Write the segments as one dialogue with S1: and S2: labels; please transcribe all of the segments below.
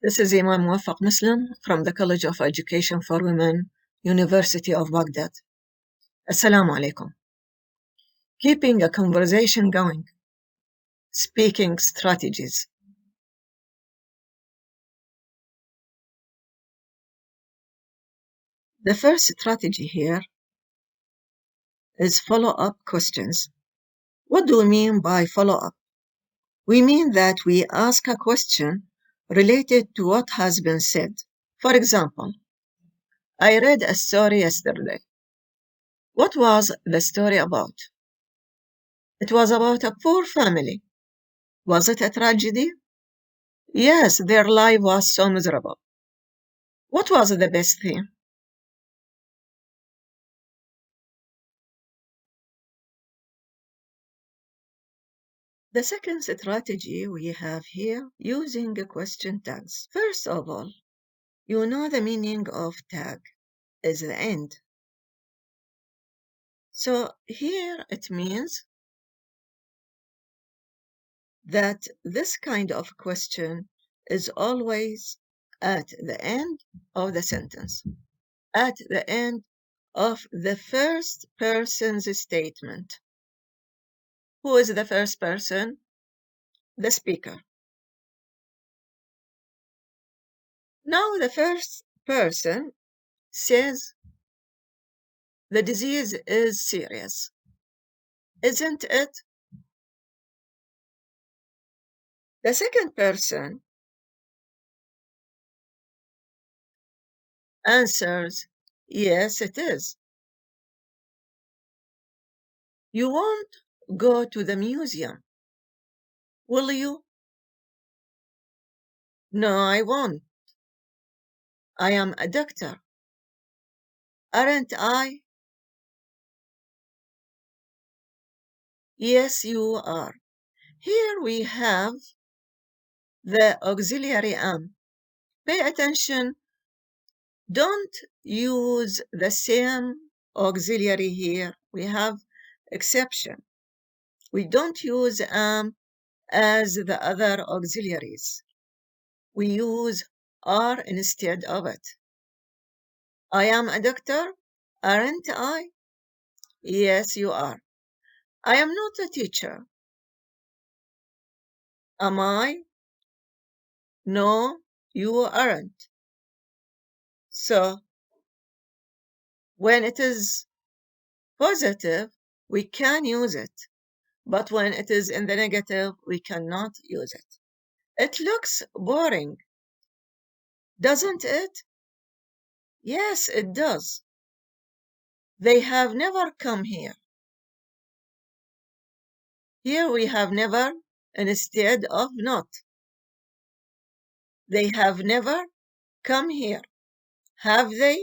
S1: This is Imam Muwaffaq Muslim from the College of Education for Women, University of Baghdad. Assalamu alaikum. Keeping a conversation going. Speaking strategies. The first strategy here is follow-up questions. What do we mean by follow-up? We mean that we ask a question related to what has been said. For example, I read a story yesterday. What was the story about? It was about a poor family. Was it a tragedy? Yes, their life was so miserable. What was the best thing? The second strategy we have here, using question tags. First of all, you know the meaning of tag is the end. So here it means that this kind of question is always at the end of the sentence, at the end of the first person's statement. Who is the first person? The speaker. Now the first person says, the disease is serious, isn't it? The second person answers, yes, it is. You won't go to the museum, will you? No, I won't. I am a doctor, aren't I? Yes, you are. Here we have the auxiliary am. Pay attention. Don't use the same auxiliary here. We have exception. We don't use am as the other auxiliaries. We use are instead of it. I am a doctor, aren't I? Yes, you are. I am not a teacher. Am I? No, you aren't. So, when it is positive, we can use it. But when it is in the negative, we cannot use it. It looks boring, doesn't it? Yes, it does. They have never come here. Here we have never instead of not. They have never come here. Have they?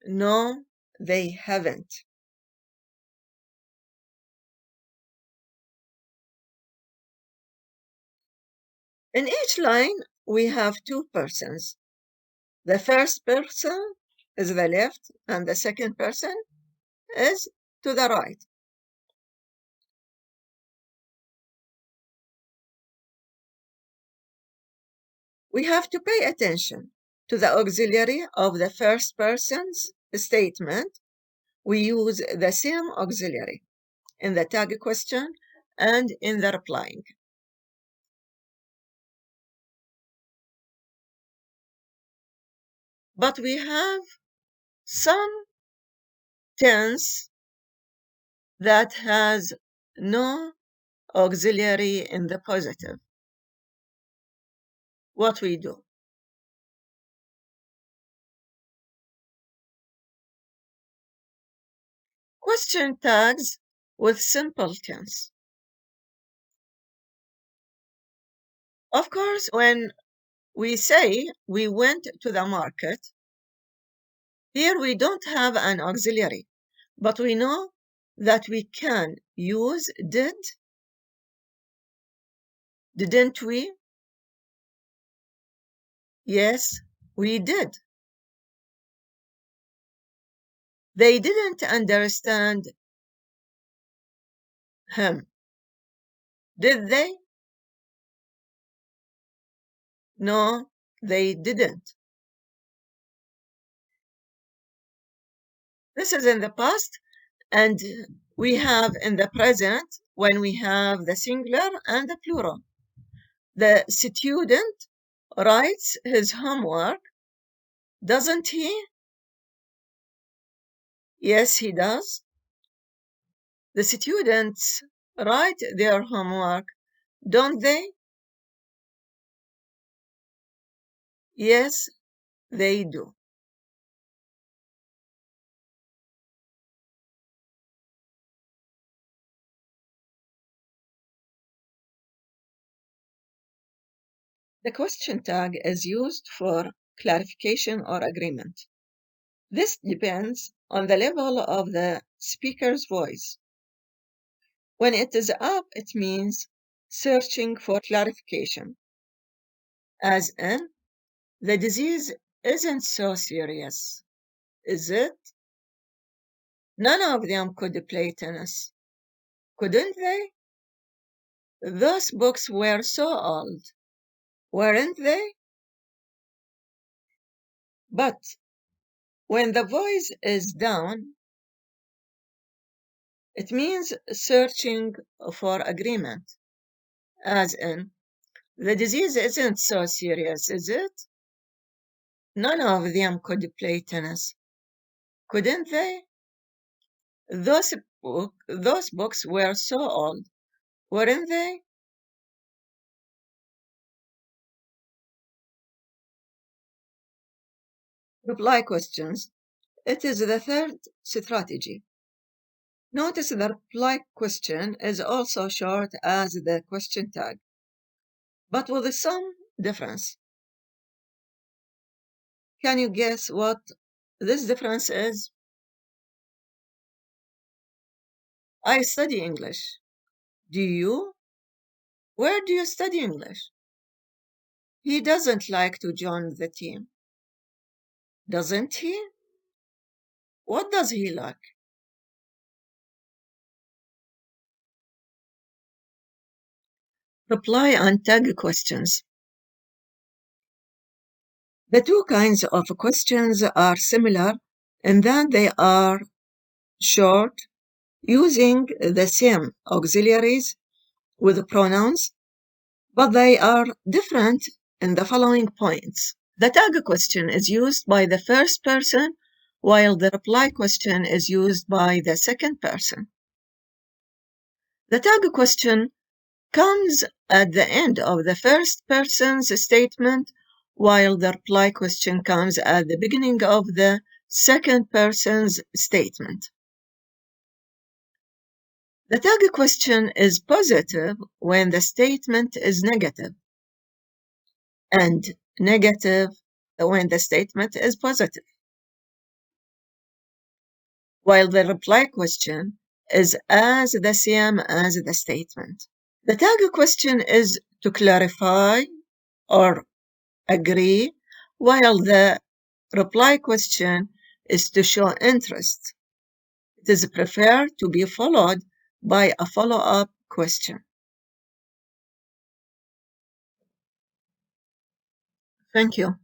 S1: No, they haven't. In each line, we have two persons. The first person is the left, and the second person is to the right. We have to pay attention to the auxiliary of the first person's statement. We use the same auxiliary in the tag question and in the replying. But we have some tense that has no auxiliary in the positive. What we do? Question tags with simple tense. Of course, when we say we went to the market, here we don't have an auxiliary, but we know that we can use did, didn't we? Yes, we did. They didn't understand him, did they? No, they didn't. This is in the past, and we have in the present when we have the singular and the plural. The student writes his homework, doesn't he? Yes, he does. The students write their homework, don't they? Yes, they do. The question tag is used for clarification or agreement. This depends on the level of the speaker's voice. When it is up, it means searching for clarification, as in, the disease isn't so serious, is it? None of them could play tennis, couldn't they? Those books were so old, weren't they? But when the voice is down, it means searching for agreement, as in, the disease isn't so serious, is it? None of them could play tennis, couldn't they? Those books were so old, weren't they? Reply questions. It is the third strategy. Notice the reply question is also short as the question tag, but with some difference. Can you guess what this difference is? I study English. Do you? Where do you study English? He doesn't like to join the team. Doesn't he? What does he like? Reply and tag questions. The two kinds of questions are similar in that they are short, using the same auxiliaries with pronouns, but they are different in the following points. The tag question is used by the first person, while the reply question is used by the second person. The tag question comes at the end of the first person's statement, while the reply question comes at the beginning of the second person's statement. The tag question is positive when the statement is negative, and negative when the statement is positive, while the reply question is as the same as the statement. The tag question is to clarify or agree, while the reply question is to show interest. It is preferred to be followed by a follow-up question. Thank you.